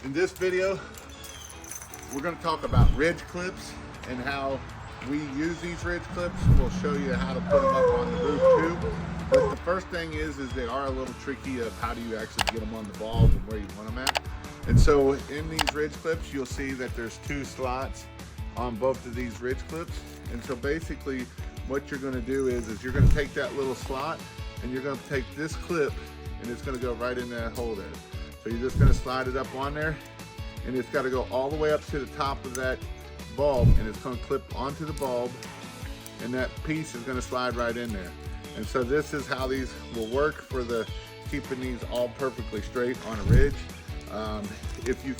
In this video, we're going to talk about ridge clips and how we use these ridge clips. We'll show you how to put them up on the roof too. But the first thing is they are a little tricky of how do you actually get them on the bulb and where you want them at. And so in these ridge clips, you'll see that there's 2 slots on both of these ridge clips. And so basically what you're going to do is you're going to take that little slot and you're going to take this clip and it's going to go right in that hole there. So you're just going to slide it up on there, and it's got to go all the way up to the top of that bulb, and it's going to clip onto the bulb, and that piece is going to slide right in there. And so this is how these will work for the keeping these all perfectly straight on a ridge. If you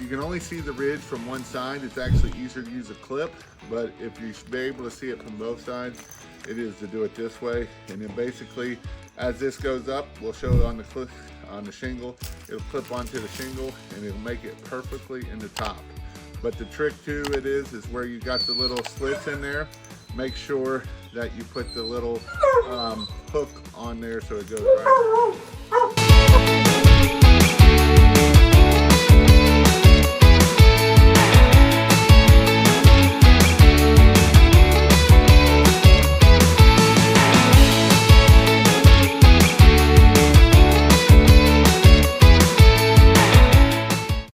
can only see the ridge from one side, it's actually easier to use a clip, but if you should be able to see it from both sides, it is to do it this way. And then basically, as this goes up, we'll show it on the clip, on the shingle. It'll clip onto the shingle and it'll make it perfectly in the top. But the trick to it is where you got the little slits in there, make sure that you put the little hook on there so it goes right